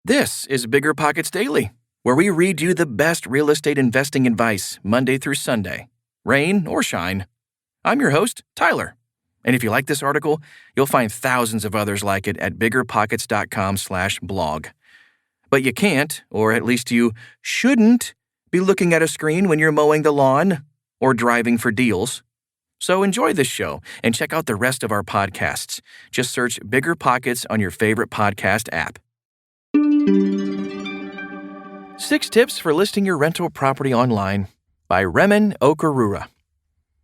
This is BiggerPockets Daily, where we read you the best real estate investing advice Monday through Sunday, rain or shine. I'm your host, Tyler. And if you like this article, you'll find thousands of others like it at biggerpockets.com/blog. But you can't, or at least you shouldn't, be looking at a screen when you're mowing the lawn or driving for deals. So enjoy this show and check out the rest of our podcasts. Just search BiggerPockets on your favorite podcast app. 6 Tips for Listing Your Rental Property Online by Remen Okarura.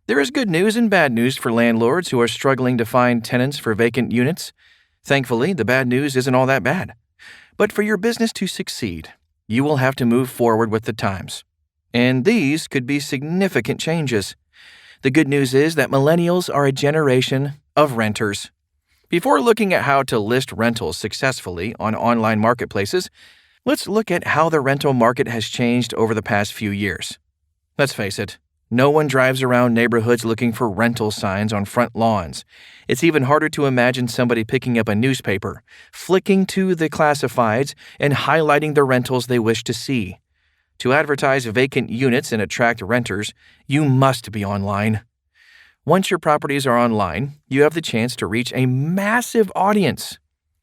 There is good news and bad news for landlords who are struggling to find tenants for vacant units. Thankfully, the bad news isn't all that bad. But for your business to succeed, you will have to move forward with the times. And these could be significant changes. The good news is that Millennials are a generation of renters. Before looking at how to list rentals successfully on online marketplaces, let's look at how the rental market has changed over the past few years. Let's face it, no one drives around neighborhoods looking for rental signs on front lawns. It's even harder to imagine somebody picking up a newspaper, flicking to the classifieds, and highlighting the rentals they wish to see. To advertise vacant units and attract renters, you must be online. Once your properties are online, you have the chance to reach a massive audience.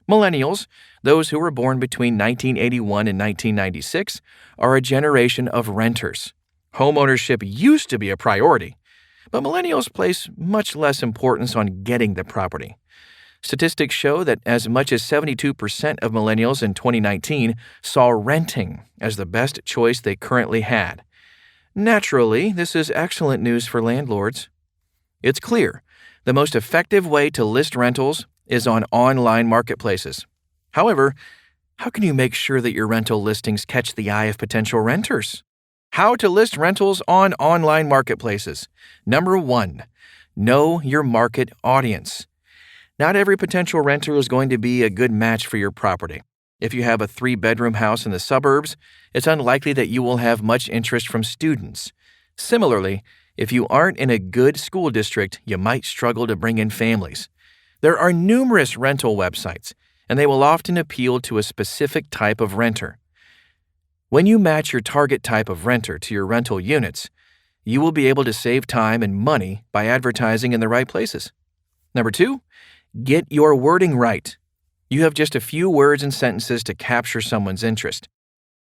Millennials, those who were born between 1981 and 1996, are a generation of renters. Homeownership used to be a priority, but millennials place much less importance on getting the property. Statistics show that as much as 72% of millennials in 2019 saw renting as the best choice they currently had. Naturally, this is excellent news for landlords. It's clear the most effective way to list rentals is on online marketplaces. However, how can you make sure that your rental listings catch the eye of potential renters? How to list rentals on online marketplaces. Number 1, know your market audience. Not every potential renter is going to be a good match for your property. If you have a 3-bedroom house in the suburbs, it's unlikely that you will have much interest from students. Similarly, if you aren't in a good school district, you might struggle to bring in families. There are numerous rental websites, and they will often appeal to a specific type of renter. When you match your target type of renter to your rental units, you will be able to save time and money by advertising in the right places. Number 2, get your wording right. You have just a few words and sentences to capture someone's interest.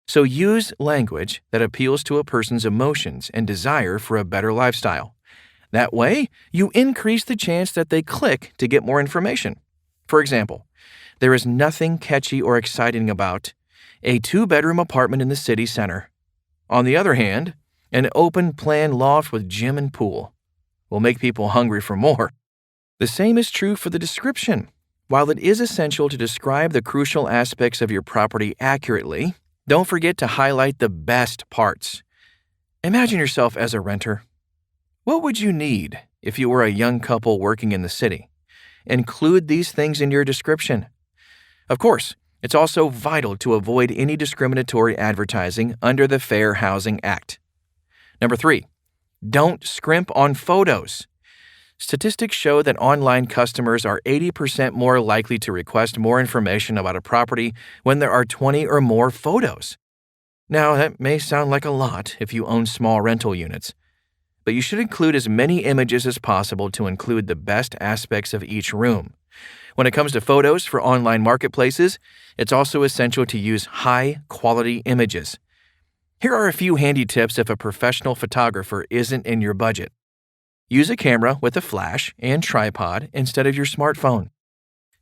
So use language that appeals to a person's emotions and desire for a better lifestyle. That way, you increase the chance that they click to get more information. For example, there is nothing catchy or exciting about a 2-bedroom apartment in the city center. On the other hand, an open-plan loft with gym and pool will make people hungry for more. The same is true for the description. While it is essential to describe the crucial aspects of your property accurately, don't forget to highlight the best parts. Imagine yourself as a renter. What would you need if you were a young couple working in the city? Include these things in your description. Of course, it's also vital to avoid any discriminatory advertising under the Fair Housing Act. Number 3, don't scrimp on photos. Statistics show that online customers are 80% more likely to request more information about a property when there are 20 or more photos. Now, that may sound like a lot if you own small rental units, but you should include as many images as possible to include the best aspects of each room. When it comes to photos for online marketplaces, it's also essential to use high-quality images. Here are a few handy tips if a professional photographer isn't in your budget. Use a camera with a flash and tripod instead of your smartphone.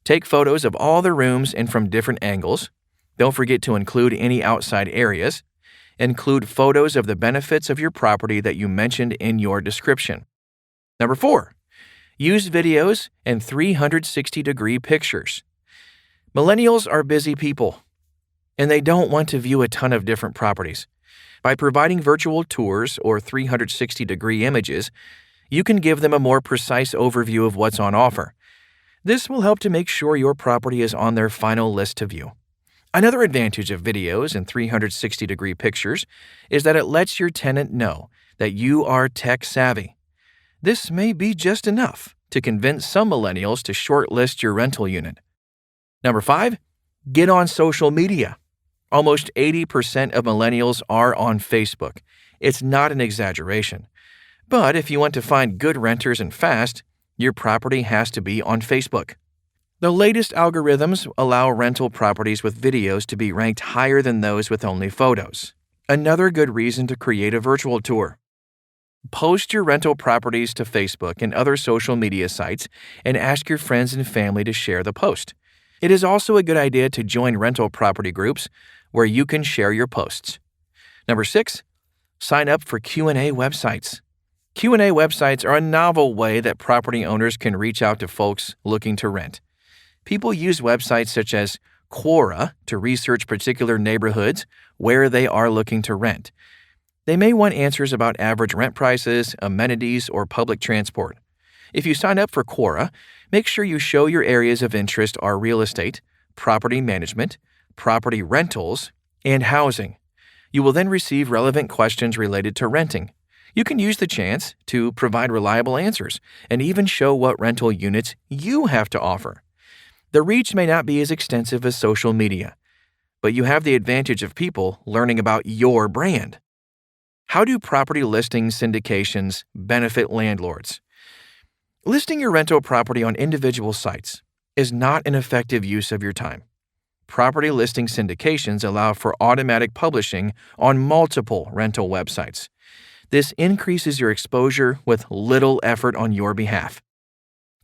Take photos of all the rooms and from different angles. Don't forget to include any outside areas. Include photos of the benefits of your property that you mentioned in your description. Number 4, use videos and 360-degree pictures. Millennials are busy people, and they don't want to view a ton of different properties. By providing virtual tours or 360-degree images, you can give them a more precise overview of what's on offer. This will help to make sure your property is on their final list to view. Another advantage of videos and 360-degree pictures is that it lets your tenant know that you are tech-savvy. This may be just enough to convince some millennials to shortlist your rental unit. Number 5, get on social media. Almost 80% of millennials are on Facebook. It's not an exaggeration. But if you want to find good renters and fast, your property has to be on Facebook. The latest algorithms allow rental properties with videos to be ranked higher than those with only photos. Another good reason to create a virtual tour. Post your rental properties to Facebook and other social media sites and ask your friends and family to share the post. It is also a good idea to join rental property groups where you can share your posts. Number 6, sign up for Q&A websites. Q&A websites are a novel way that property owners can reach out to folks looking to rent. People use websites such as Quora to research particular neighborhoods where they are looking to rent. They may want answers about average rent prices, amenities, or public transport. If you sign up for Quora, make sure you show your areas of interest are real estate, property management, property rentals, and housing. You will then receive relevant questions related to renting. You can use the chance to provide reliable answers and even show what rental units you have to offer. The reach may not be as extensive as social media, but you have the advantage of people learning about your brand. How do property listing syndications benefit landlords? Listing your rental property on individual sites is not an effective use of your time. Property listing syndications allow for automatic publishing on multiple rental websites. This increases your exposure with little effort on your behalf.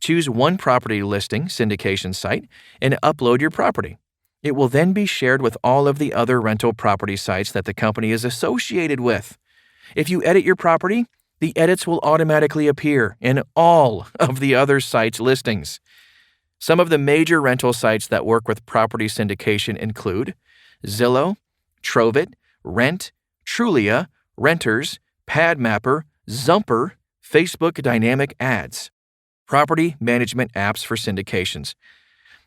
Choose one property listing syndication site and upload your property. It will then be shared with all of the other rental property sites that the company is associated with. If you edit your property, the edits will automatically appear in all of the other sites' listings. Some of the major rental sites that work with property syndication include Zillow, Trovit, Rent, Trulia, Renters, PadMapper, Zumper, Facebook Dynamic Ads. Property management apps for syndications.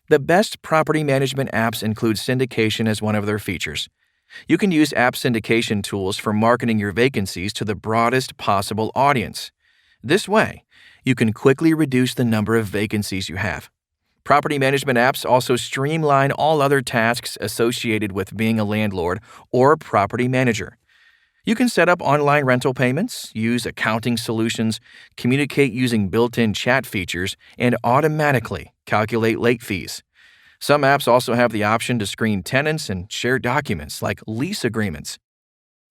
The best property management apps include syndication as one of their features. You can use app syndication tools for marketing your vacancies to the broadest possible audience. This way, you can quickly reduce the number of vacancies you have. Property management apps also streamline all other tasks associated with being a landlord or property manager. You can set up online rental payments, use accounting solutions, communicate using built-in chat features, and automatically calculate late fees. Some apps also have the option to screen tenants and share documents like lease agreements.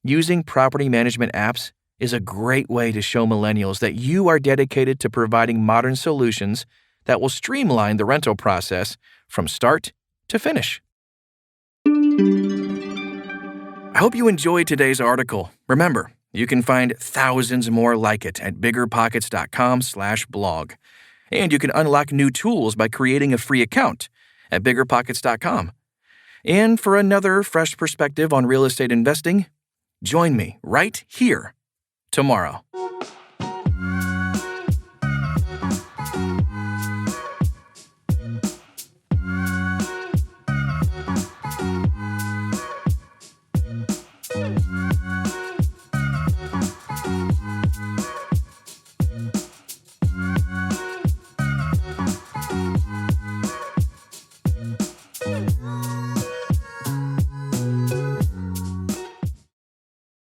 Using property management apps is a great way to show millennials that you are dedicated to providing modern solutions that will streamline the rental process from start to finish. I hope you enjoyed today's article. Remember, you can find thousands more like it at BiggerPockets.com/blog. And you can unlock new tools by creating a free account at BiggerPockets.com. And for another fresh perspective on real estate investing, join me right here tomorrow.